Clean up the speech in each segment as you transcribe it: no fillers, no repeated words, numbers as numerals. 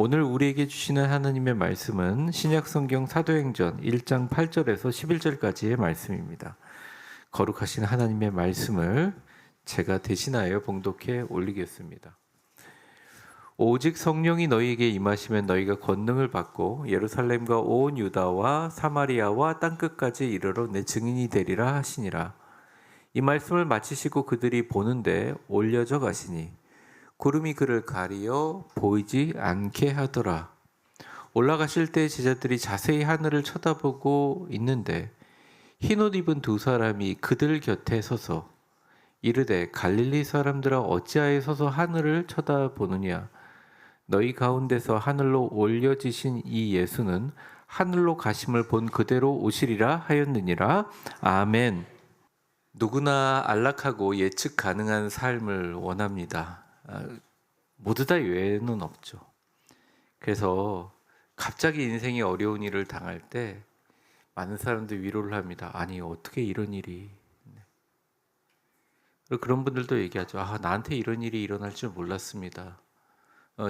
오늘 우리에게 주시는 하나님의 말씀은 신약성경 사도행전 1장 8절에서 11절까지의 말씀입니다. 거룩하신 하나님의 말씀을 제가 대신하여 봉독해 올리겠습니다. 오직 성령이 너희에게 임하시면 너희가 권능을 받고 예루살렘과 온 유다와 사마리아와 땅끝까지 이르러 내 증인이 되리라 하시니라. 이 말씀을 마치시고 그들이 보는데 올려져 가시니 구름이 그를 가리어 보이지 않게 하더라. 올라가실 때 제자들이 자세히 하늘을 쳐다보고 있는데 흰옷 입은 두 사람이 그들 곁에 서서 이르되 갈릴리 사람들아 어찌하여 서서 하늘을 쳐다보느냐. 너희 가운데서 하늘로 올려지신 이 예수는 하늘로 가심을 본 그대로 오시리라 하였느니라. 아멘. 누구나 안락하고 예측 가능한 삶을 원합니다. 모두 다 예외는 없죠. 그래서 갑자기 인생이 어려운 일을 당할 때 많은 사람들이 위로를 합니다. 아니 어떻게 이런 일이. 그런 분들도 얘기하죠. 나한테 이런 일이 일어날 줄 몰랐습니다.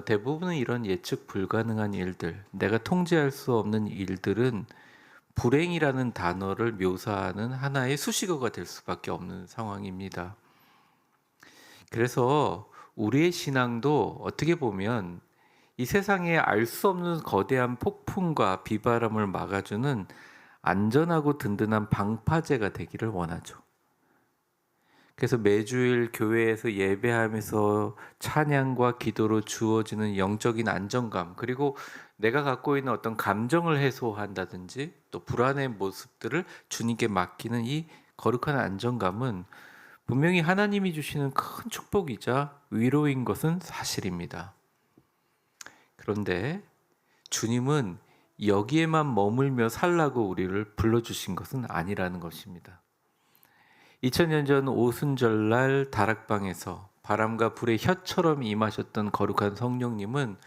대부분은 이런 예측 불가능한 일들, 내가 통제할 수 없는 일들은 불행이라는 단어를 묘사하는 하나의 수식어가 될 수밖에 없는 상황입니다. 그래서 우리의 신앙도 어떻게 보면 이 세상에 알 수 없는 거대한 폭풍과 비바람을 막아주는 안전하고 든든한 방파제가 되기를 원하죠. 그래서 매주일 교회에서 예배하면서 찬양과 기도로 주어지는 영적인 안정감, 그리고 내가 갖고 있는 어떤 감정을 해소한다든지 또 불안의 모습들을 주님께 맡기는 이 거룩한 안정감은 분명히 하나님이 주시는 큰 축복이자 위로인 것은 사실입니다. 그런데 주님은 여기에만 머물며 살라고 우리를 불러주신 것은 아니라는 것입니다. 2000년 전 오순절날 다락방에서 바람과 불의 혀처럼 임하셨던 거룩한 성령님은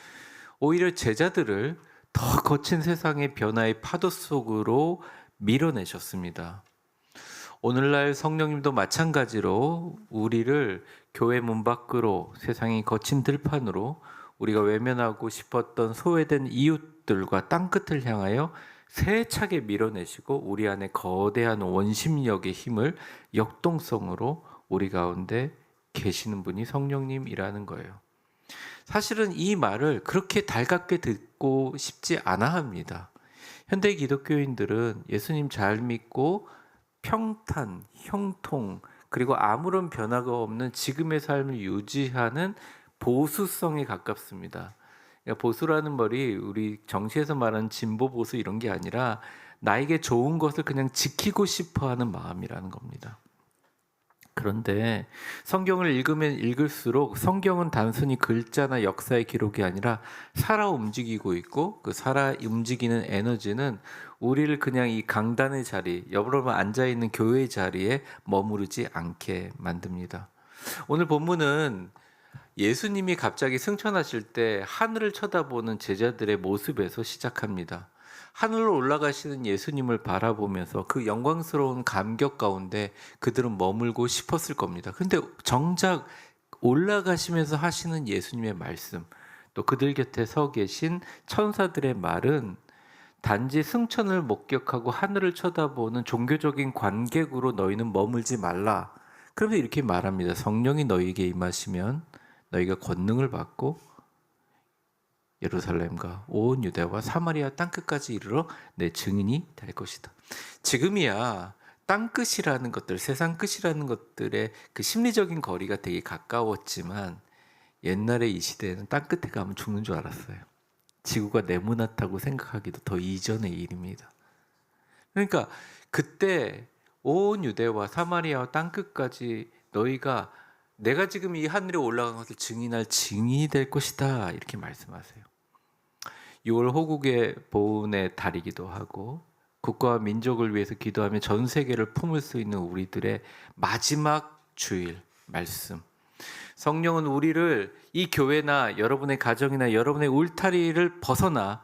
오히려 제자들을 더 거친 세상의 변화의 파도 속으로 밀어내셨습니다. 오늘날 성령님도 마찬가지로 우리를 교회 문 밖으로, 세상의 거친 들판으로, 우리가 외면하고 싶었던 소외된 이웃들과 땅끝을 향하여 세차게 밀어내시고 우리 안에 거대한 원심력의 힘을 역동성으로 우리 가운데 계시는 분이 성령님이라는 거예요. 사실은 이 말을 그렇게 달갑게 듣고 싶지 않아 합니다. 현대 기독교인들은 예수님 잘 믿고 평탄, 형통, 그리고 아무런 변화가 없는 지금의 삶을 유지하는 보수성에 가깝습니다. 그러니까 보수라는 말이 우리 정치에서 말하는 진보 보수 이런 게 아니라 나에게 좋은 것을 그냥 지키고 싶어 하는 마음이라는 겁니다. 그런데 성경을 읽으면 읽을수록 성경은 단순히 글자나 역사의 기록이 아니라 살아 움직이고 있고 그 살아 움직이는 에너지는 우리를 그냥 이 강단의 자리, 여러분 앉아있는 교회의 자리에 머무르지 않게 만듭니다. 오늘 본문은 예수님이 갑자기 승천하실 때 하늘을 쳐다보는 제자들의 모습에서 시작합니다. 하늘로 올라가시는 예수님을 바라보면서 그 영광스러운 감격 가운데 그들은 머물고 싶었을 겁니다. 근데 정작 올라가시면서 하시는 예수님의 말씀, 또 그들 곁에 서 계신 천사들의 말은 단지 승천을 목격하고 하늘을 쳐다보는 종교적인 관객으로 너희는 머물지 말라. 그러면서 이렇게 말합니다. 성령이 너희에게 임하시면 너희가 권능을 받고 예루살렘과 온 유대와 사마리아 땅끝까지 이르러 내 증인이 될 것이다. 지금이야 땅끝이라는 것들, 세상 끝이라는 것들의 그 심리적인 거리가 되게 가까웠지만 옛날에 이 시대에는 땅끝에 가면 죽는 줄 알았어요. 지구가 네모나다고 생각하기도 더 이전의 일입니다. 그러니까 그때 온 유대와 사마리아와 땅끝까지 너희가 내가 지금 이 하늘에 올라간 것을 증인할 증인이 될 것이다 이렇게 말씀하세요. 6월 호국의 보훈의 달이기도 하고 국가와 민족을 위해서 기도하며 전 세계를 품을 수 있는 우리들의 마지막 주일 말씀. 성령은 우리를 이 교회나 여러분의 가정이나 여러분의 울타리를 벗어나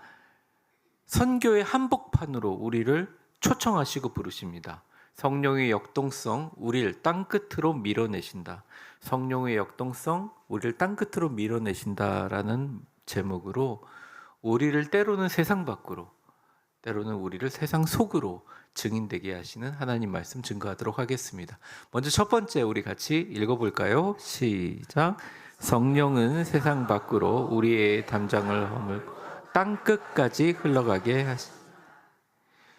선교의 한복판으로 우리를 초청하시고 부르십니다. 성령의 역동성, 우리를 땅끝으로 밀어내신다. 성령의 역동성, 우리를 땅끝으로 밀어내신다라는 제목으로 우리를 때로는 세상 밖으로, 때로는 우리를 세상 속으로 증인되게 하시는 하나님 말씀 증거하도록 하겠습니다. 먼저 첫 번째 우리 같이 읽어볼까요? 시작. 성령은 세상 밖으로 우리의 담장을 허물고 땅 끝까지 흘러가게 하시.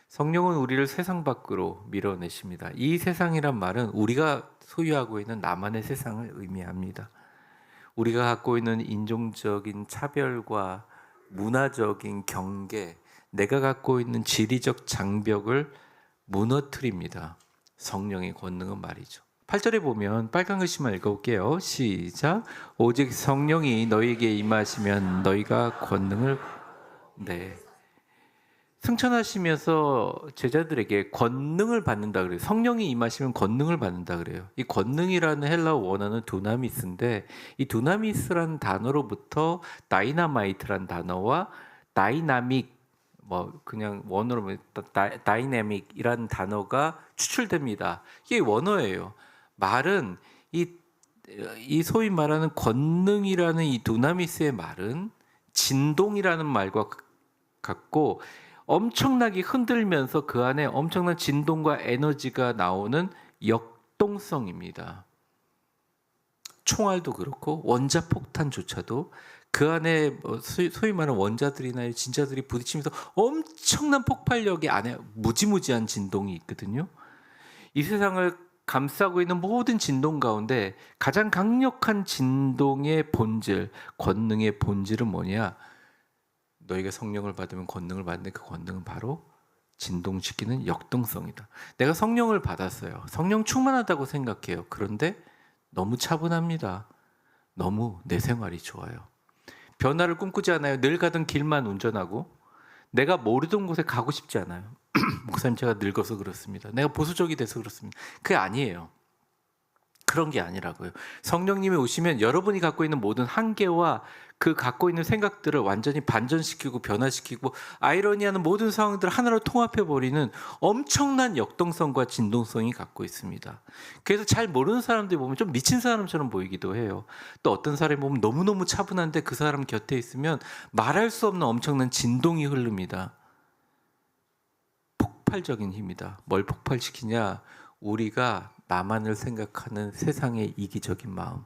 성령은 우리를 세상 밖으로 밀어내십니다. 이 세상이란 말은 우리가 소유하고 있는 나만의 세상을 의미합니다. 우리가 갖고 있는 인종적인 차별과 문화적인 경계, 내가 갖고 있는 지리적 장벽을 무너뜨립니다. 성령의 권능은 말이죠. 8절에 보면 빨간 글씨만 읽어볼게요. 시작. 오직 성령이 너희에게 임하시면 너희가 권능을 승천하시면서 제자들에게 권능을 받는다 그래요. 성령이 임하시면 권능을 받는다 그래요. 이 권능이라는 헬라어 원어는 두나미스인데 이 두나미스라는 단어로부터 다이나마이트라는 단어와 다이나믹 그냥 원어로 다이내믹이라는 단어가 추출됩니다. 이게 원어예요. 말은 이 소위 말하는 권능이라는 이 두나미스의 말은 진동이라는 말과 같고 엄청나게 흔들면서 그 안에 엄청난 진동과 에너지가 나오는 역동성입니다. 총알도 그렇고 원자폭탄조차도 그 안에 소위 말하는 원자들이나 진자들이 부딪히면서 엄청난 폭발력이 안에 무지무지한 진동이 있거든요. 이 세상을 감싸고 있는 모든 진동 가운데 가장 강력한 진동의 본질, 권능의 본질은 뭐냐? 너희가 성령을 받으면 권능을 받는데 그 권능은 바로 진동시키는 역동성이다. 내가 성령을 받았어요. 성령 충만하다고 생각해요. 그런데 너무 차분합니다. 너무 내 생활이 좋아요. 변화를 꿈꾸지 않아요. 늘 가던 길만 운전하고 내가 모르던 곳에 가고 싶지 않아요. 목사님 제가 늙어서 그렇습니다. 내가 보수적이 돼서 그렇습니다. 그게 아니에요. 그런 게 아니라고요. 성령님이 오시면 여러분이 갖고 있는 모든 한계와 그 갖고 있는 생각들을 완전히 반전시키고 변화시키고 아이러니하는 모든 상황들을 하나로 통합해버리는 엄청난 역동성과 진동성이 갖고 있습니다. 그래서 잘 모르는 사람들이 보면 좀 미친 사람처럼 보이기도 해요. 또 어떤 사람이 보면 너무너무 차분한데 그 사람 곁에 있으면 말할 수 없는 엄청난 진동이 흐릅니다. 폭발적인 힘이다. 뭘 폭발시키냐? 우리가 나만을 생각하는 세상의 이기적인 마음.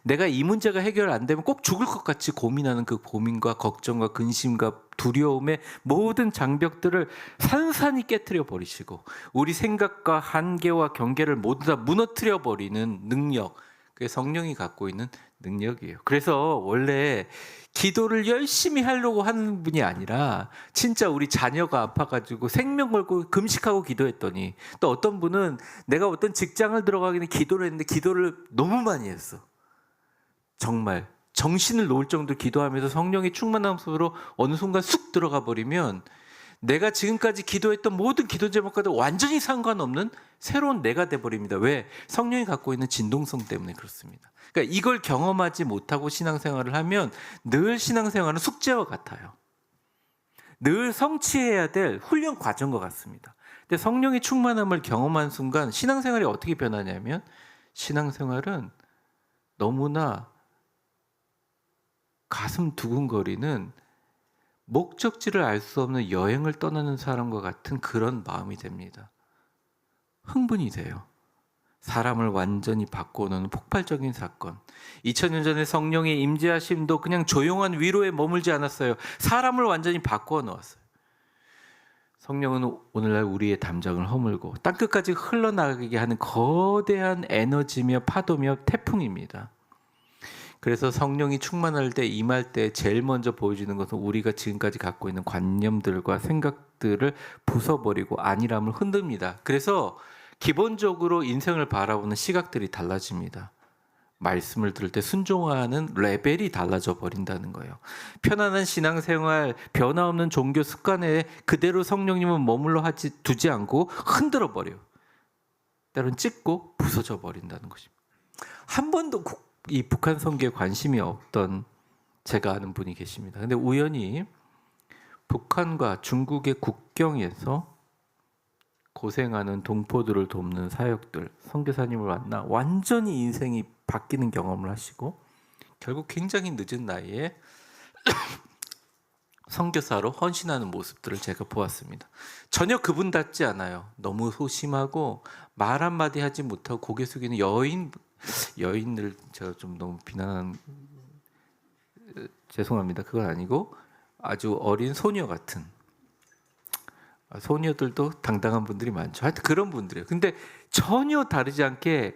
내가 이 문제가 해결 안 되면 꼭 죽을 것 같이 고민하는 그 고민과 걱정과 근심과 두려움의 모든 장벽들을 산산히 깨트려 버리시고 우리 생각과 한계와 경계를 모두 다 무너뜨려 버리는 능력, 그게 성령이 갖고 있는 능력이에요. 그래서 원래 기도를 열심히 하려고 하는 분이 아니라 진짜 우리 자녀가 아파가지고 생명 걸고 금식하고 기도했더니 또 어떤 분은 내가 어떤 직장을 들어가기는 기도를 했는데 기도를 너무 많이 했어. 정말 정신을 놓을 정도로 기도하면서 성령의 충만함 속으로 어느 순간 쑥 들어가 버리면 내가 지금까지 기도했던 모든 기도 제목과도 완전히 상관없는 새로운 내가 돼버립니다. 왜? 성령이 갖고 있는 진동성 때문에 그렇습니다. 그러니까 이걸 경험하지 못하고 신앙생활을 하면 늘 신앙생활은 숙제와 같아요. 늘 성취해야 될 훈련 과정과 같습니다. 근데 성령의 충만함을 경험한 순간 신앙생활이 어떻게 변하냐면 신앙생활은 너무나 가슴 두근거리는 목적지를 알 수 없는 여행을 떠나는 사람과 같은 그런 마음이 됩니다. 흥분이 돼요. 사람을 완전히 바꿔놓는 폭발적인 사건. 2000년 전에 성령의 임재하심도 그냥 조용한 위로에 머물지 않았어요. 사람을 완전히 바꿔 놓았어요. 성령은 오늘날 우리의 담장을 허물고 땅끝까지 흘러나가게 하는 거대한 에너지며 파도며 태풍입니다. 그래서 성령이 충만할 때 임할 때 제일 먼저 보여주는 것은 우리가 지금까지 갖고 있는 관념들과 생각들을 부숴버리고 안일함을 흔듭니다. 그래서 기본적으로 인생을 바라보는 시각들이 달라집니다. 말씀을 들을 때 순종하는 레벨이 달라져 버린다는 거예요. 편안한 신앙생활, 변화 없는 종교 습관에 그대로 성령님은 머물러 두지 않고 흔들어 버려요. 때로는 찢고 부서져 버린다는 것입니다. 한 번도 이 북한 선교에 관심이 없던 제가 아는 분이 계십니다. 근데 우연히 북한과 중국의 국경에서 고생하는 동포들을 돕는 사역들, 선교사님을 만나 완전히 인생이 바뀌는 경험을 하시고 결국 굉장히 늦은 나이에 선교사로 헌신하는 모습들을 제가 보았습니다. 전혀 그분답지 않아요. 너무 소심하고 말 한마디 하지 못하고 고개 숙이는 여인들 제가 좀 너무 비난한 죄송합니다. 그건 아니고 아주 어린 소녀 같은 소녀들도 당당한 분들이 많죠. 하여튼 그런 분들이에요. 근데 전혀 다르지 않게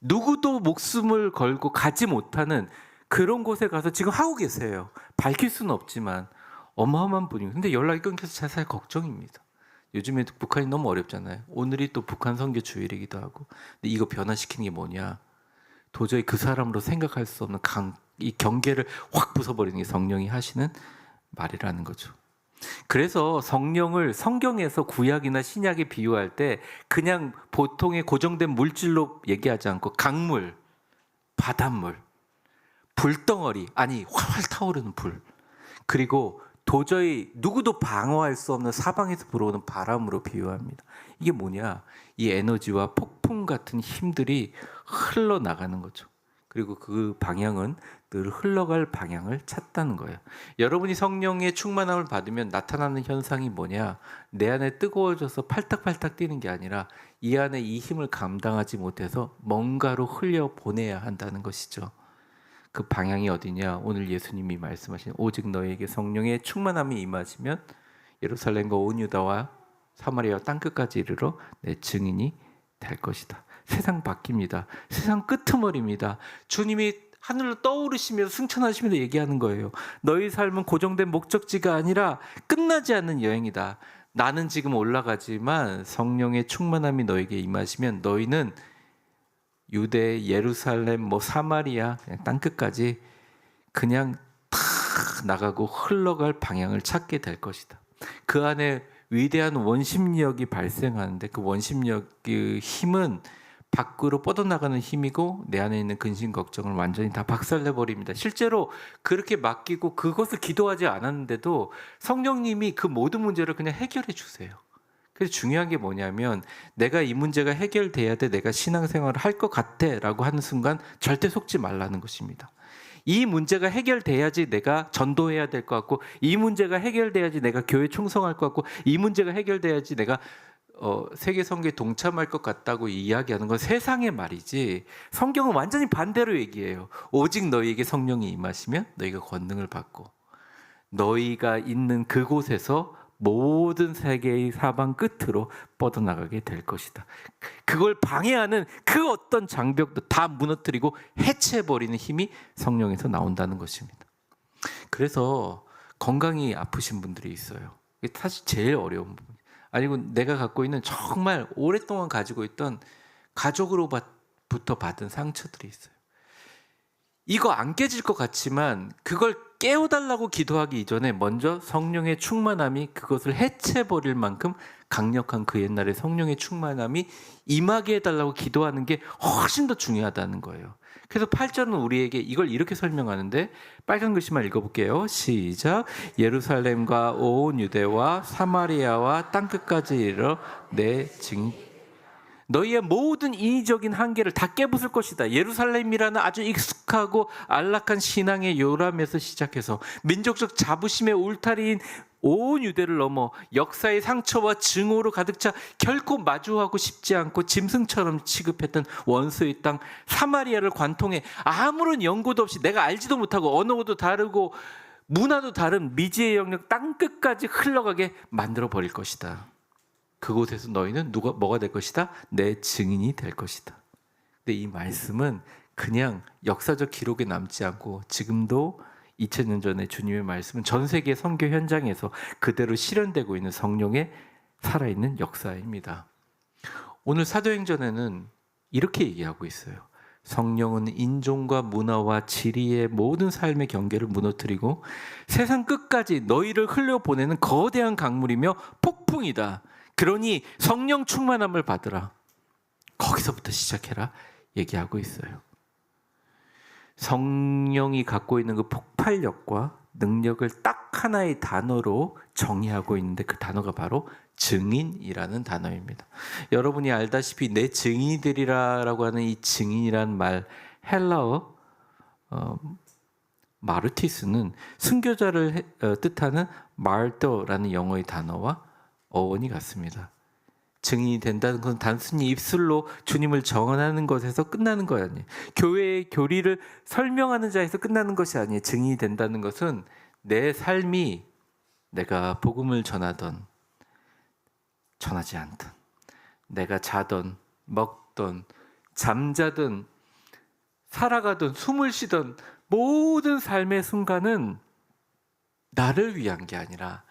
누구도 목숨을 걸고 가지 못하는 그런 곳에 가서 지금 하고 계세요. 밝힐 수는 없지만 어마어마한 분이에요. 근데 연락이 끊겨서 제 사실 걱정입니다. 요즘에 북한이 너무 어렵잖아요. 오늘이 또 북한 선교 주일이기도 하고. 근데 이거 변화시키는 게 뭐냐? 도저히 그 사람으로 생각할 수 없는 이 경계를 확 부숴버리는 게 성령이 하시는 말이라는 거죠. 그래서 성령을 성경에서 구약이나 신약에 비유할 때 그냥 보통의 고정된 물질로 얘기하지 않고 강물, 바닷물, 불덩어리, 아니 활활 타오르는 불, 그리고 도저히 누구도 방어할 수 없는 사방에서 불어오는 바람으로 비유합니다. 이게 뭐냐? 이 에너지와 폭풍 같은 힘들이 흘러나가는 거죠. 그리고 그 방향은 늘 흘러갈 방향을 찾다는 거예요. 여러분이 성령의 충만함을 받으면 나타나는 현상이 뭐냐? 내 안에 뜨거워져서 팔딱팔딱 뛰는 게 아니라 이 안에 이 힘을 감당하지 못해서 뭔가로 흘려보내야 한다는 것이죠. 그 방향이 어디냐? 오늘 예수님이 말씀하신 오직 너에게 성령의 충만함이 임하시면 예루살렘과 온 유다와 사마리아 땅끝까지 이르러 내 증인이 될 것이다. 세상 바뀝니다. 세상 끄트머리입니다. 주님이 하늘로 떠오르시면서 승천하시면서 얘기하는 거예요. 너희 삶은 고정된 목적지가 아니라 끝나지 않는 여행이다. 나는 지금 올라가지만 성령의 충만함이 너에게 임하시면 너희는 유대, 예루살렘, 사마리아 땅끝까지 그냥 탁 나가고 흘러갈 방향을 찾게 될 것이다. 그 안에 위대한 원심력이 발생하는데 그 원심력의 힘은 밖으로 뻗어나가는 힘이고 내 안에 있는 근심 걱정을 완전히 다 박살내버립니다. 실제로 그렇게 맡기고 그것을 기도하지 않았는데도 성령님이 그 모든 문제를 그냥 해결해 주세요. 그래서 중요한 게 뭐냐면 내가 이 문제가 해결돼야 돼, 내가 신앙생활을 할 것 같아 라고 하는 순간 절대 속지 말라는 것입니다. 이 문제가 해결돼야지 내가 전도해야 될 것 같고, 이 문제가 해결돼야지 내가 교회 충성할 것 같고, 이 문제가 해결돼야지 내가 세계 선교에 동참할 것 같다고 이야기하는 건 세상의 말이지, 성경은 완전히 반대로 얘기해요. 오직 너희에게 성령이 임하시면 너희가 권능을 받고 너희가 있는 그곳에서 모든 세계의 사방 끝으로 뻗어나가게 될 것이다. 그걸 방해하는 그 어떤 장벽도 다 무너뜨리고 해체해버리는 힘이 성령에서 나온다는 것입니다. 그래서 건강이 아프신 분들이 있어요. 이게 사실 제일 어려운 부분. 아니고 내가 갖고 있는 정말 오랫동안 가지고 있던 가족으로부터 받은 상처들이 있어요. 이거 안 깨질 것 같지만 그걸 깨워달라고 기도하기 이전에 먼저 성령의 충만함이 그것을 해체해버릴 만큼 강력한 그 옛날의 성령의 충만함이 임하게 해달라고 기도하는 게 훨씬 더 중요하다는 거예요. 그래서 8절은 우리에게 이걸 이렇게 설명하는데, 빨간 글씨만 읽어볼게요. 시작. 예루살렘과 온 유대와 사마리아와 땅끝까지 이르러 내 증인, 너희의 모든 인위적인 한계를 다 깨부술 것이다. 예루살렘이라는 아주 익숙하고 안락한 신앙의 요람에서 시작해서 민족적 자부심의 울타리인 온 유대를 넘어 역사의 상처와 증오로 가득 차 결코 마주하고 싶지 않고 짐승처럼 취급했던 원수의 땅 사마리아를 관통해 아무런 연고도 없이 내가 알지도 못하고 언어도 다르고 문화도 다른 미지의 영역 땅끝까지 흘러가게 만들어 버릴 것이다. 그곳에서 너희는 뭐가 될 것이다? 내 증인이 될 것이다. 근데 이 말씀은 그냥 역사적 기록에 남지 않고 지금도 2000년 전에 주님의 말씀은 전 세계 선교 현장에서 그대로 실현되고 있는 성령의 살아있는 역사입니다. 오늘 사도행전에는 이렇게 얘기하고 있어요. 성령은 인종과 문화와 지리의 모든 삶의 경계를 무너뜨리고 세상 끝까지 너희를 흘려보내는 거대한 강물이며 폭풍이다. 그러니 성령 충만함을 받으라. 거기서부터 시작해라 얘기하고 있어요. 성령이 갖고 있는 그 폭발력과 능력을 딱 하나의 단어로 정의하고 있는데 그 단어가 바로 증인이라는 단어입니다. 여러분이 알다시피 내 증인이 되리라라고 하는 이 증인이란 말, 헬라어 마르티스는 순교자를 뜻하는 마르토라는 영어의 단어와 어원이 같습니다. 증인이 된다는 것은 단순히 입술로 주님을 정언하는 것에서 끝나는 거 아니에요. 교회의 교리를 설명하는 자에서 끝나는 것이 아니에요. 증인이 된다는 것은 내 삶이 내가 복음을 전하던 전하지 않던, 내가 자던 먹던 잠자던 살아가던 숨을 쉬던 모든 삶의 순간은 나를 위한 게 아니라,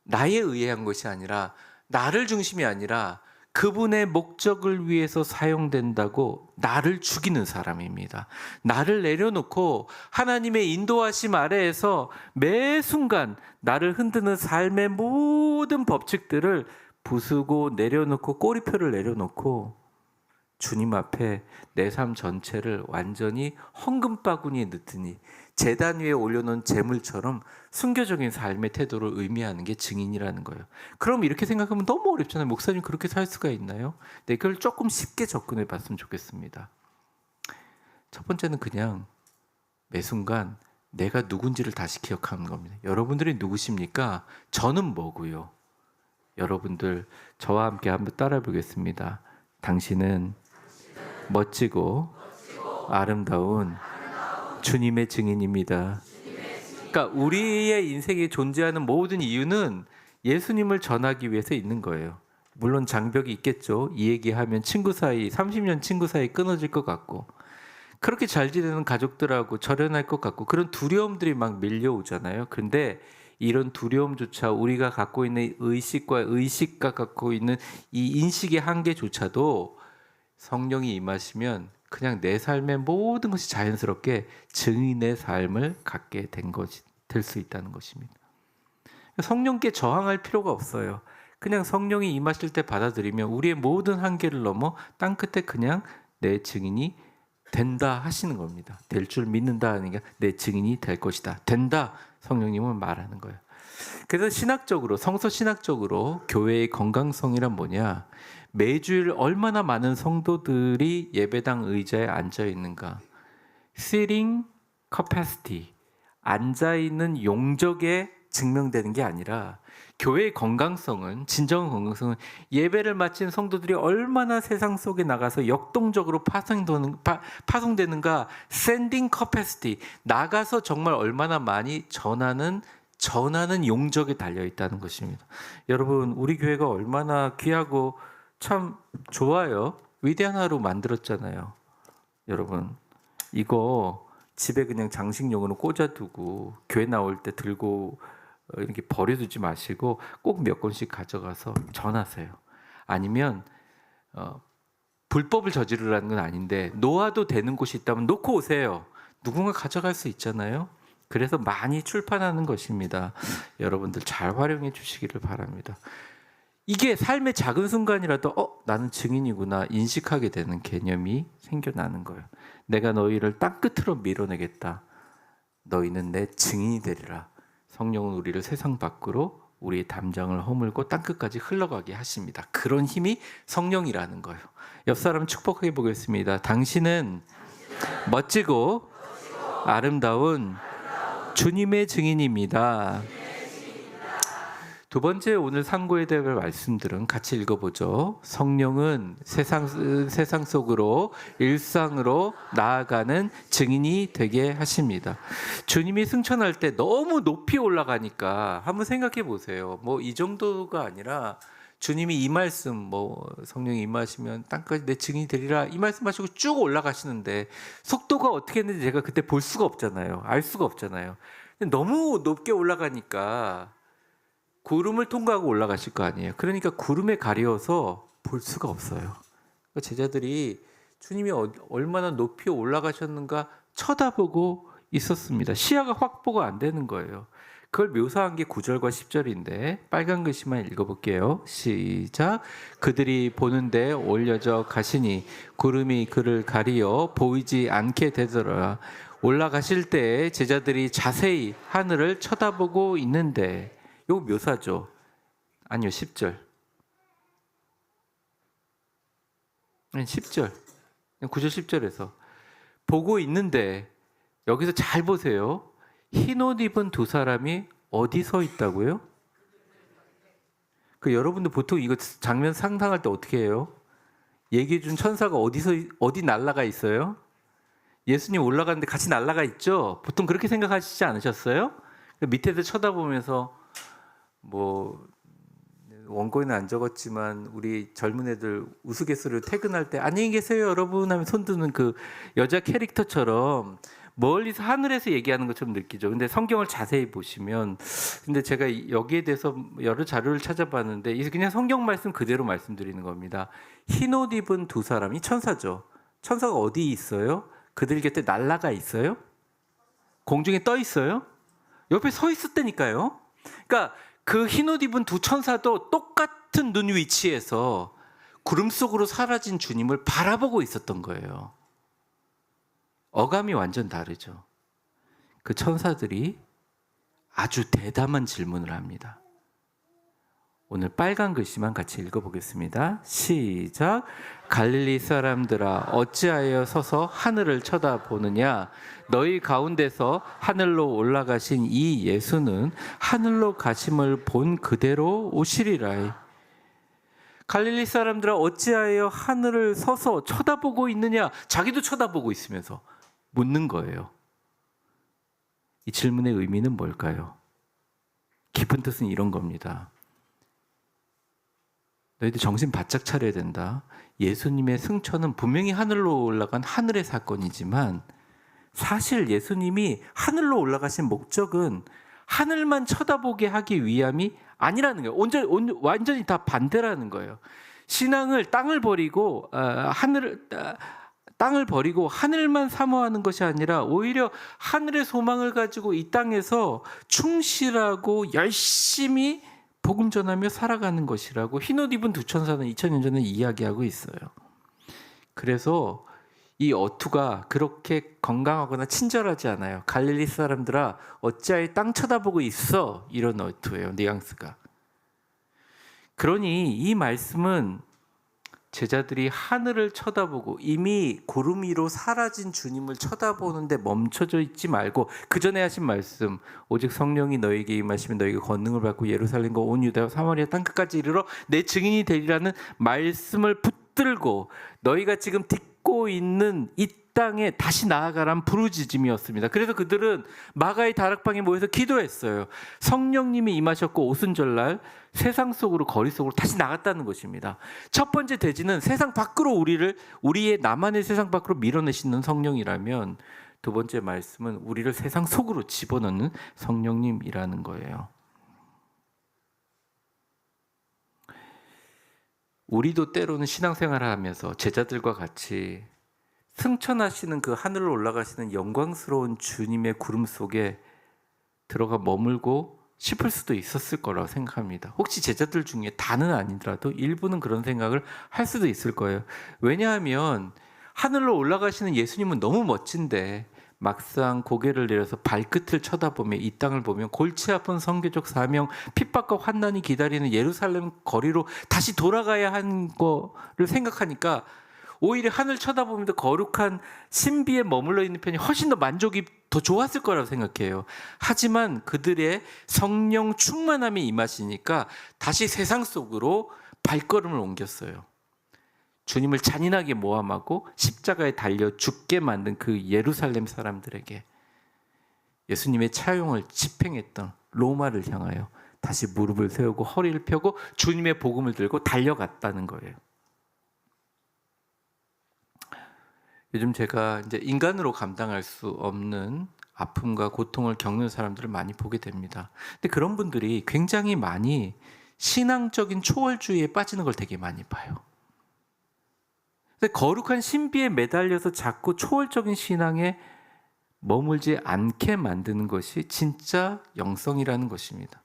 나에 의한 것이 아니라, 나를 중심이 아니라 그분의 목적을 위해서 사용된다고 나를 죽이는 사람입니다. 나를 내려놓고 하나님의 인도하심 아래에서 매 순간 나를 흔드는 삶의 모든 법칙들을 부수고 내려놓고 꼬리표를 내려놓고 주님 앞에 내 삶 전체를 완전히 헝금바구니에 넣더니 제단 위에 올려놓은 재물처럼 순교적인 삶의 태도를 의미하는 게 증인이라는 거예요. 그럼 이렇게 생각하면 너무 어렵잖아요. 목사님 그렇게 살 수가 있나요? 네, 그걸 조금 쉽게 접근해 봤으면 좋겠습니다. 첫 번째는 그냥 매 순간 내가 누군지를 다시 기억하는 겁니다. 여러분들이 누구십니까? 저는 뭐고요? 여러분들 저와 함께 한번 따라 보겠습니다. 당신은 멋지고 아름다운 주님의 증인입니다. 그러니까 우리의 인생에 존재하는 모든 이유는 예수님을 전하기 위해서 있는 거예요. 물론 장벽이 있겠죠. 이 얘기하면 친구 사이, 30년 친구 사이 끊어질 것 같고, 그렇게 잘 지내는 가족들하고 절연할 것 같고, 그런 두려움들이 막 밀려오잖아요. 그런데 이런 두려움조차 우리가 갖고 있는 의식과 갖고 있는 이 인식의 한계조차도 성령이 임하시면 그냥 내 삶의 모든 것이 자연스럽게 증인의 삶을 갖게 된 것이 될 수 있다는 것입니다. 성령께 저항할 필요가 없어요. 그냥 성령이 임하실 때 받아들이면 우리의 모든 한계를 넘어 땅끝에 그냥 내 증인이 된다 하시는 겁니다. 될 줄 믿는다 하니까 내 증인이 될 것이다. 된다. 성령님은 말하는 거예요. 그래서 신학적으로, 성서 신학적으로 교회의 건강성이란 뭐냐? 매주일 얼마나 많은 성도들이 예배당 의자에 앉아 있는가? Sitting capacity, 앉아 있는 용적에 증명되는 게 아니라, 교회의 건강성은, 진정한 건강성은 예배를 마친 성도들이 얼마나 세상 속에 나가서 역동적으로 파송되는가, sending capacity, 나가서 정말 얼마나 많이 전하는 용적에 달려 있다는 것입니다. 여러분, 우리 교회가 얼마나 귀하고 참 좋아요. 위대한 하루 만들었잖아요. 여러분, 이거 집에 그냥 장식용으로 꽂아두고 교회 나올 때 들고 이렇게 버려두지 마시고 꼭 몇 권씩 가져가서 전하세요. 아니면 불법을 저지르라는 건 아닌데 놓아도 되는 곳이 있다면 놓고 오세요. 누군가 가져갈 수 있잖아요. 그래서 많이 출판하는 것입니다. 여러분들 잘 활용해 주시기를 바랍니다. 이게 삶의 작은 순간이라도 나는 증인이구나 인식하게 되는 개념이 생겨나는 거예요. 내가 너희를 땅끝으로 밀어내겠다. 너희는 내 증인이 되리라. 성령은 우리를 세상 밖으로 우리의 담장을 허물고 땅끝까지 흘러가게 하십니다. 그런 힘이 성령이라는 거예요. 옆 사람 축복해 보겠습니다. 당신은 멋지고 아름다운 주님의 증인입니다. 두 번째 오늘 상고에 대한 말씀들은 같이 읽어보죠. 성령은 세상 속으로 일상으로 나아가는 증인이 되게 하십니다. 주님이 승천할 때 너무 높이 올라가니까 한번 생각해 보세요. 뭐 이 정도가 아니라 주님이 이 말씀, 성령이 임하시면 땅까지 내 증인이 되리라 이 말씀하시고 쭉 올라가시는데 속도가 어떻게 했는지 제가 그때 볼 수가 없잖아요. 알 수가 없잖아요. 너무 높게 올라가니까 구름을 통과하고 올라가실 거 아니에요. 그러니까 구름에 가려워서 볼 수가 없어요. 그러니까 제자들이 주님이 얼마나 높이 올라가셨는가 쳐다보고 있었습니다. 시야가 확보가 안 되는 거예요. 그걸 묘사한 게 9절과 10절인데 빨간 글씨만 읽어볼게요. 시작. 그들이 보는데 올려져 가시니 구름이 그를 가리어 보이지 않게 되더라. 올라가실 때 제자들이 자세히 하늘을 쳐다보고 있는데, 이거 묘사죠. 아니요, 10절. 10절. 9절 10절에서 보고 있는데, 여기서 잘 보세요. 흰 옷 입은 두 사람이 어디 서 있다고요? 여러분들 보통 이거 장면 상상할 때 어떻게 해요? 얘기해 준 천사가 어디 날아가 있어요? 예수님 올라가는데 같이 날아가 있죠? 보통 그렇게 생각하시지 않으셨어요? 밑에서 쳐다보면서 뭐 원고에는 안 적었지만 우리 젊은 애들 우스갯소리로 퇴근할 때 안녕히 계세요 여러분 하면 손 드는 그 여자 캐릭터처럼 멀리서 하늘에서 얘기하는 것처럼 느끼죠. 근데 성경을 자세히 보시면, 근데 제가 여기에 대해서 여러 자료를 찾아봤는데 이게 그냥 성경 말씀 그대로 말씀드리는 겁니다. 흰 옷 입은 두 사람이 천사죠. 천사가 어디 있어요? 그들 곁에 날아가 있어요? 공중에 떠 있어요? 옆에 서 있었다니까요. 그러니까 그 흰 옷 입은 두 천사도 똑같은 눈 위치에서 구름 속으로 사라진 주님을 바라보고 있었던 거예요. 어감이 완전 다르죠. 그 천사들이 아주 대담한 질문을 합니다. 오늘 빨간 글씨만 같이 읽어보겠습니다. 시작. 갈릴리 사람들아 어찌하여 서서 하늘을 쳐다보느냐. 너희 가운데서 하늘로 올라가신 이 예수는 하늘로 가심을 본 그대로 오시리라. 갈릴리 사람들아 어찌하여 하늘을 서서 쳐다보고 있느냐. 자기도 쳐다보고 있으면서 묻는 거예요. 이 질문의 의미는 뭘까요? 깊은 뜻은 이런 겁니다. 너희들 정신 바짝 차려야 된다. 예수님의 승천은 분명히 하늘로 올라간 하늘의 사건이지만 사실 예수님이 하늘로 올라가신 목적은 하늘만 쳐다보게 하기 위함이 아니라는 거예요. 완전히 다 반대라는 거예요. 신앙을 땅을 버리고 땅을 버리고 하늘만 사모하는 것이 아니라 오히려 하늘의 소망을 가지고 이 땅에서 충실하고 열심히 복음 전하며 살아가는 것이라고 흰옷 입은 두 천사는 2000년 전에 이야기하고 있어요. 그래서 이 어투가 그렇게 건강하거나 친절하지 않아요. 갈릴리 사람들아 어찌하여 땅 쳐다보고 있어, 이런 어투예요. 뉘앙스가. 그러니 이 말씀은 제자들이 하늘을 쳐다보고 이미 구름 위로 사라진 주님을 쳐다보는데 멈춰져 있지 말고 그 전에 하신 말씀, 오직 성령이 너에게 임하시면 너희가 권능을 받고 예루살렘과 온 유다와 사마리아 땅끝까지 이르러 내 증인이 되리라는 말씀을 붙들고 너희가 지금 딛고 있는 이 땅에 다시 나아가란 부르짖음이었습니다. 그래서 그들은 마가의 다락방에 모여서 기도했어요. 성령님이 임하셨고 오순절날 세상 속으로, 거리 속으로 다시 나갔다는 것입니다. 첫 번째 대지는 세상 밖으로 우리의 나만의 세상 밖으로 밀어내시는 성령이라면, 두 번째 말씀은 우리를 세상 속으로 집어넣는 성령님이라는 거예요. 우리도 때로는 신앙생활을 하면서 제자들과 같이 승천하시는 그 하늘로 올라가시는 영광스러운 주님의 구름 속에 들어가 머물고 싶을 수도 있었을 거라고 생각합니다. 혹시 제자들 중에 다는 아니더라도 일부는 그런 생각을 할 수도 있을 거예요. 왜냐하면 하늘로 올라가시는 예수님은 너무 멋진데 막상 고개를 내려서 발끝을 쳐다보며 이 땅을 보면 골치 아픈 선교적 사명, 핍박과 환난이 기다리는 예루살렘 거리로 다시 돌아가야 하는 거를 생각하니까 오히려 하늘 쳐다보면서 거룩한 신비에 머물러 있는 편이 훨씬 더 만족이 더 좋았을 거라고 생각해요. 하지만 그들의 성령 충만함이 임하시니까 다시 세상 속으로 발걸음을 옮겼어요. 주님을 잔인하게 모함하고 십자가에 달려 죽게 만든 그 예루살렘 사람들에게 예수님의 차용을 집행했던 로마를 향하여 다시 무릎을 세우고 허리를 펴고 주님의 복음을 들고 달려갔다는 거예요. 요즘 제가 이제 인간으로 감당할 수 없는 아픔과 고통을 겪는 사람들을 많이 보게 됩니다. 근데 그런 분들이 굉장히 많이 신앙적인 초월주의에 빠지는 걸 되게 많이 봐요. 근데 거룩한 신비에 매달려서 자꾸 초월적인 신앙에 머물지 않게 만드는 것이 진짜 영성이라는 것입니다.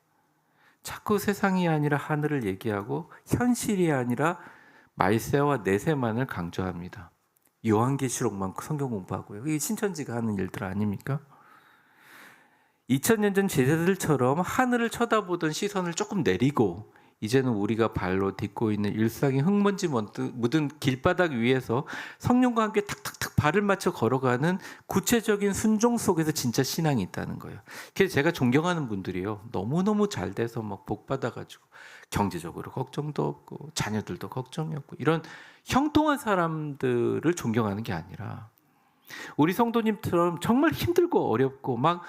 자꾸 세상이 아니라 하늘을 얘기하고 현실이 아니라 말세와 내세만을 강조합니다. 요한계시록만 성경 공부하고요. 이게 신천지가 하는 일들 아닙니까? 2000년 전 제자들처럼 하늘을 쳐다보던 시선을 조금 내리고 이제는 우리가 발로 딛고 있는 일상의 흙먼지 묻은 길바닥 위에서 성령과 함께 탁탁탁 발을 맞춰 걸어가는 구체적인 순종 속에서 진짜 신앙이 있다는 거예요. 그래서 제가 존경하는 분들이요, 너무너무 잘 돼서 막 복 받아가지고 경제적으로 걱정도 없고 자녀들도 걱정이 없고 이런 형통한 사람들을 존경하는 게 아니라, 우리 성도님처럼 정말 힘들고 어렵고 막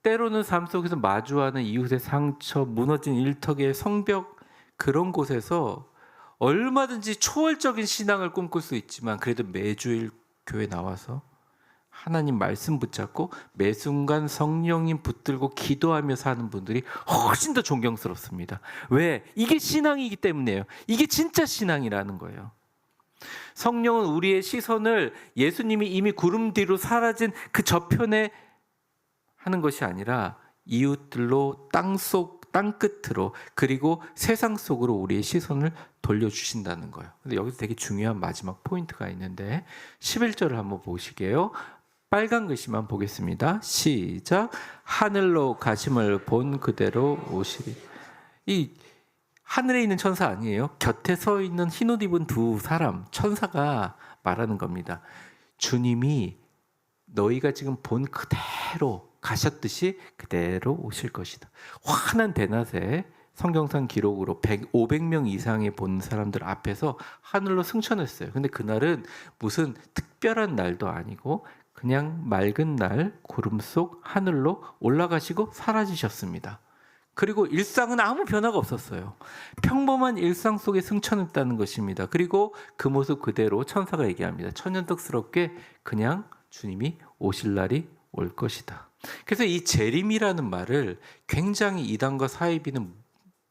때로는 삶 속에서 마주하는 이웃의 상처, 무너진 일터의 성벽, 그런 곳에서 얼마든지 초월적인 신앙을 꿈꿀 수 있지만 그래도 매주일 교회 나와서 하나님 말씀 붙잡고 매 순간 성령님 붙들고 기도하며 사는 분들이 훨씬 더 존경스럽습니다. 왜? 이게 신앙이기 때문이에요. 이게 진짜 신앙이라는 거예요. 성령은 우리의 시선을 예수님이 이미 구름 뒤로 사라진 그 저편에 하는 것이 아니라 이웃들로 땅끝으로, 그리고 세상 속으로 우리의 시선을 돌려주신다는 거예요. 근데 여기서 되게 중요한 마지막 포인트가 있는데 11절을 한번 보시게요. 빨간 글씨만 보겠습니다. 시작. 하늘로 가심을 본 그대로 오시리. 이 하늘에 있는 천사 아니에요. 곁에 서 있는 흰옷 입은 두 사람, 천사가 말하는 겁니다. 주님이 너희가 지금 본 그대로 가셨듯이 그대로 오실 것이다. 환한 대낮에 성경상 기록으로 500명 이상의 본 사람들 앞에서 하늘로 승천했어요. 근데 그날은 무슨 특별한 날도 아니고 그냥 맑은 날 구름 속 하늘로 올라가시고 사라지셨습니다. 그리고 일상은 아무 변화가 없었어요. 평범한 일상 속에 승천했다는 것입니다. 그리고 그 모습 그대로 천사가 얘기합니다. 천연덕스럽게 그냥 주님이 오실 날이 올 것이다. 그래서 이 재림이라는 말을 굉장히 이단과 사이비는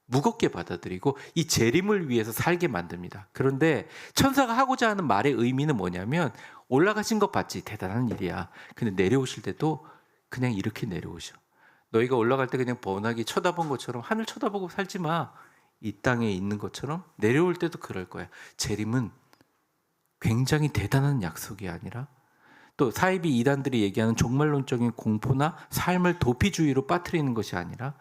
무겁게 받아들이고 이 재림을 위해서 살게 만듭니다. 그런데 천사가 하고자 하는 말의 의미는 뭐냐면, 올라가신 것 봤지? 대단한 일이야. 근데 내려오실 때도 그냥 이렇게 내려오셔. 너희가 올라갈 때 그냥 번하게 쳐다본 것처럼 하늘 쳐다보고 살지 마. 이 땅에 있는 것처럼 내려올 때도 그럴 거야. 재림은 굉장히 대단한 약속이 아니라, 또 사이비 이단들이 얘기하는 종말론적인 공포나 삶을 도피주의로 빠뜨리는 것이 아니라,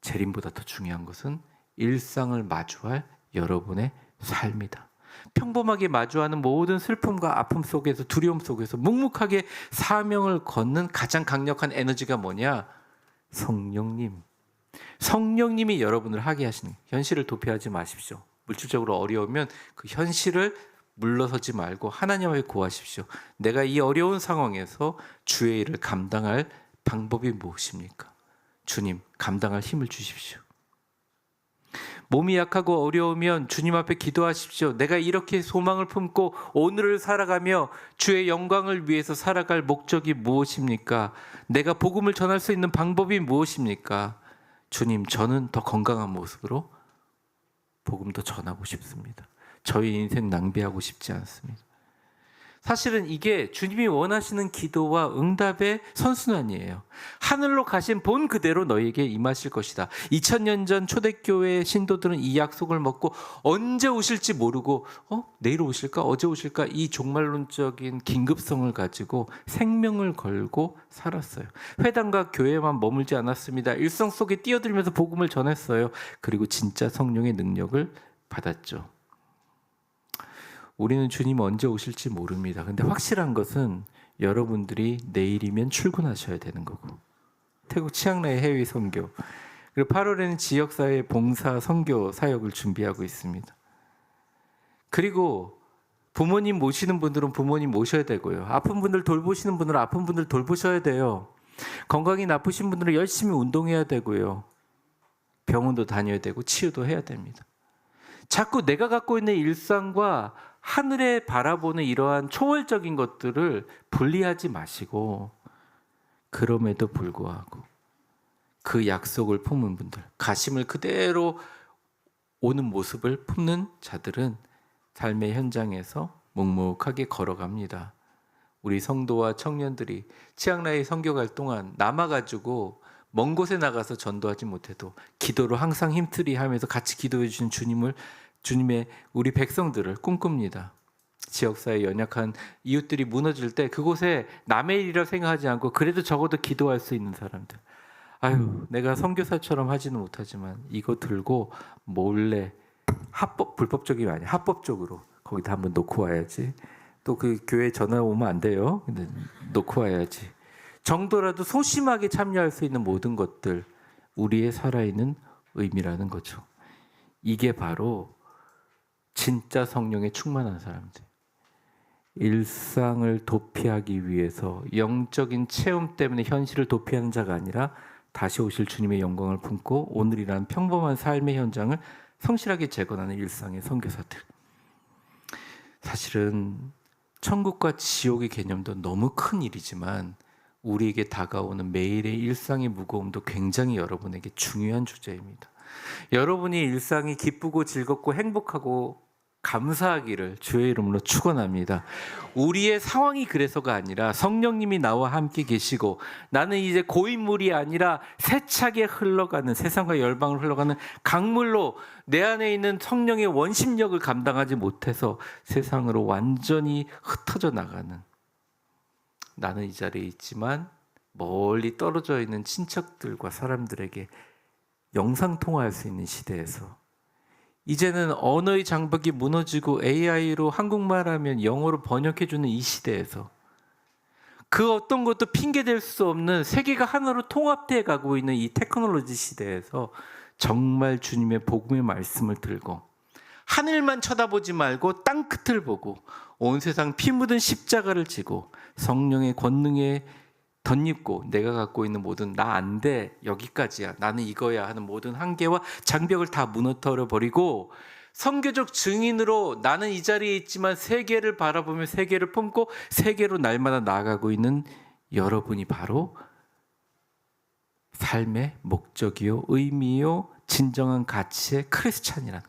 재림보다 더 중요한 것은 일상을 마주할 여러분의 삶이다. 평범하게 마주하는 모든 슬픔과 아픔 속에서, 두려움 속에서 묵묵하게 사명을 걷는 가장 강력한 에너지가 뭐냐? 성령님. 성령님이 여러분을 하게 하시는, 현실을 도피하지 마십시오. 물질적으로 어려우면 그 현실을 물러서지 말고 하나님 앞에 구하십시오. 내가 이 어려운 상황에서 주의 일을 감당할 방법이 무엇입니까? 주님, 감당할 힘을 주십시오. 몸이 약하고 어려우면 주님 앞에 기도하십시오. 내가 이렇게 소망을 품고 오늘을 살아가며 주의 영광을 위해서 살아갈 목적이 무엇입니까? 내가 복음을 전할 수 있는 방법이 무엇입니까? 주님, 저는 더 건강한 모습으로 복음도 전하고 싶습니다. 저희 인생 낭비하고 싶지 않습니다. 사실은 이게 주님이 원하시는 기도와 응답의 선순환이에요. 하늘로 가신 본 그대로 너희에게 임하실 것이다. 2000년 전 초대교회 신도들은 이 약속을 먹고 언제 오실지 모르고 내일 오실까? 어제 오실까? 이 종말론적인 긴급성을 가지고 생명을 걸고 살았어요. 회당과 교회만 머물지 않았습니다. 일상 속에 뛰어들면서 복음을 전했어요. 그리고 진짜 성령의 능력을 받았죠. 우리는 주님 언제 오실지 모릅니다. 근데 확실한 것은 여러분들이 내일이면 출근하셔야 되는 거고, 태국 치앙라이 해외 선교, 그리고 8월에는 지역사회 봉사 선교 사역을 준비하고 있습니다. 그리고 부모님 모시는 분들은 부모님 모셔야 되고요. 아픈 분들 돌보시는 분들은 아픈 분들 돌보셔야 돼요. 건강이 나쁘신 분들은 열심히 운동해야 되고요. 병원도 다녀야 되고 치유도 해야 됩니다. 자꾸 내가 갖고 있는 일상과 하늘에 바라보는 이러한 초월적인 것들을 분리하지 마시고, 그럼에도 불구하고 그 약속을 품은 분들, 가심을 그대로 오는 모습을 품는 자들은 삶의 현장에서 묵묵하게 걸어갑니다. 우리 성도와 청년들이 치앙라이 선교 갈 동안 남아가지고 먼 곳에 나가서 전도하지 못해도 기도로 항상 힘쓰리 하면서 같이 기도해 주신 주님의 우리 백성들을 꿈꿉니다. 지역사회 연약한 이웃들이 무너질 때 그곳에 남의 일이라 생각하지 않고 그래도 적어도 기도할 수 있는 사람들. 아유, 내가 선교사처럼 하지는 못하지만 이거 들고 몰래 불법적이 아니야. 합법적으로 거기다 한번 놓고 와야지. 또 그 교회 전화 오면 안 돼요. 근데 놓고 와야지. 정도라도 소심하게 참여할 수 있는 모든 것들, 우리의 살아있는 의미라는 거죠. 이게 바로 진짜 성령에 충만한 사람들. 일상을 도피하기 위해서 영적인 체험 때문에 현실을 도피하는 자가 아니라 다시 오실 주님의 영광을 품고 오늘이라는 평범한 삶의 현장을 성실하게 재건하는 일상의 선교사들. 사실은 천국과 지옥의 개념도 너무 큰 일이지만 우리에게 다가오는 매일의 일상의 무거움도 굉장히 여러분에게 중요한 주제입니다. 여러분이 일상이 기쁘고 즐겁고 행복하고 감사하기를 주의 이름으로 축원합니다. 우리의 상황이 그래서가 아니라 성령님이 나와 함께 계시고 나는 이제 고인물이 아니라 세차게 흘러가는, 세상과 열방을 흘러가는 강물로 내 안에 있는 성령의 원심력을 감당하지 못해서 세상으로 완전히 흩어져 나가는, 나는 이 자리에 있지만 멀리 떨어져 있는 친척들과 사람들에게 영상통화할 수 있는 시대에서, 이제는 언어의 장벽이 무너지고 AI로 한국말하면 영어로 번역해주는 이 시대에서 그 어떤 것도 핑계댈 수 없는 세계가 하나로 통합돼 가고 있는 이 테크놀로지 시대에서 정말 주님의 복음의 말씀을 들고 하늘만 쳐다보지 말고 땅끝을 보고 온 세상 피 묻은 십자가를 지고 성령의 권능에 덧입고 내가 갖고 있는 모든 나 안 돼, 여기까지야, 나는 이거야 하는 모든 한계와 장벽을 다 무너뜨려 버리고 선교적 증인으로 나는 이 자리에 있지만 세계를 바라보며 세계를 품고 세계로 날마다 나아가고 있는 여러분이 바로 삶의 목적이요 의미요 진정한 가치의 크리스찬이라는,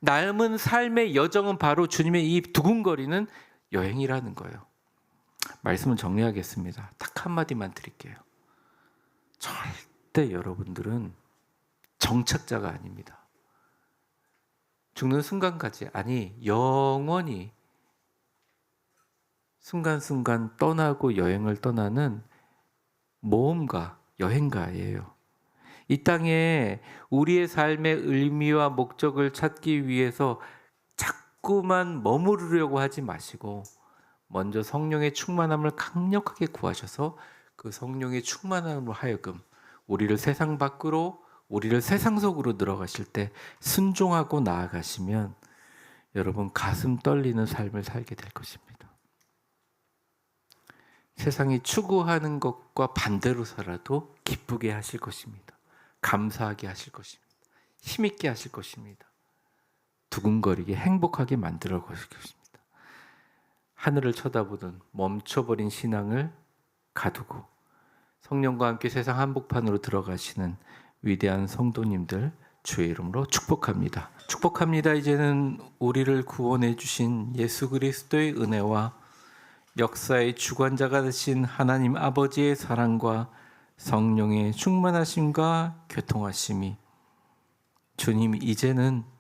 남은 삶의 여정은 바로 주님의 이 두근거리는 여행이라는 거예요. 말씀을 정리하겠습니다. 딱 한마디만 드릴게요. 절대 여러분들은 정착자가 아닙니다. 죽는 순간까지, 아니 영원히 순간순간 떠나고 여행을 떠나는 모험가, 여행가예요. 이 땅에 우리의 삶의 의미와 목적을 찾기 위해서 자꾸만 머무르려고 하지 마시고 먼저 성령의 충만함을 강력하게 구하셔서 그 성령의 충만함으로 하여금 우리를 세상 밖으로, 우리를 세상 속으로 들어가실 때 순종하고 나아가시면 여러분 가슴 떨리는 삶을 살게 될 것입니다. 세상이 추구하는 것과 반대로 살아도 기쁘게 하실 것입니다. 감사하게 하실 것입니다. 힘있게 하실 것입니다. 두근거리게 행복하게 만들어 가실 것입니다. 하늘을 쳐다보던 멈춰버린 신앙을 가두고 성령과 함께 세상 한복판으로 들어가시는 위대한 성도님들 주의 이름으로 축복합니다. 축복합니다. 이제는 우리를 구원해 주신 예수 그리스도의 은혜와 역사의 주관자가 되신 하나님 아버지의 사랑과 성령의 충만하심과 교통하심이, 주님 이제는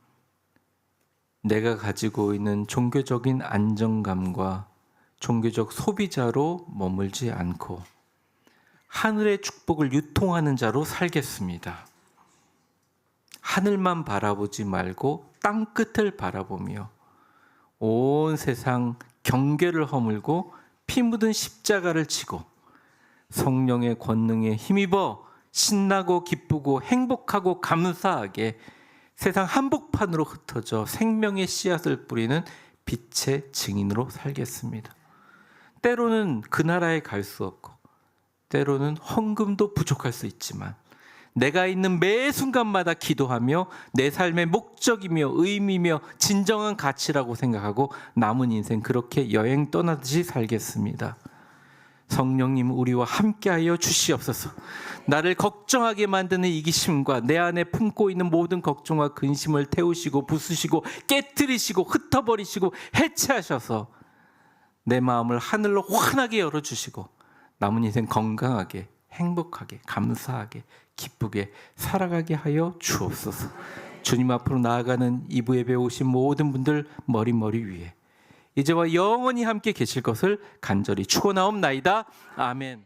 내가 가지고 있는 종교적인 안정감과 종교적 소비자로 머물지 않고 하늘의 축복을 유통하는 자로 살겠습니다. 하늘만 바라보지 말고 땅끝을 바라보며 온 세상 경계를 허물고 피 묻은 십자가를 지고 성령의 권능에 힘입어 신나고 기쁘고 행복하고 감사하게 세상 한복판으로 흩어져 생명의 씨앗을 뿌리는 빛의 증인으로 살겠습니다. 때로는 그 나라에 갈 수 없고 때로는 헌금도 부족할 수 있지만 내가 있는 매 순간마다 기도하며 내 삶의 목적이며 의미며 진정한 가치라고 생각하고 남은 인생 그렇게 여행 떠나듯이 살겠습니다. 성령님 우리와 함께하여 주시옵소서. 나를 걱정하게 만드는 이기심과 내 안에 품고 있는 모든 걱정과 근심을 태우시고 부수시고 깨뜨리시고 흩어버리시고 해체하셔서 내 마음을 하늘로 환하게 열어주시고 남은 인생 건강하게 행복하게 감사하게 기쁘게 살아가게 하여 주옵소서. 주님 앞으로 나아가는 이부 예배 오신 모든 분들 머리 위에 이제와 영원히 함께 계실 것을 간절히 축원하옵나이다. 아멘.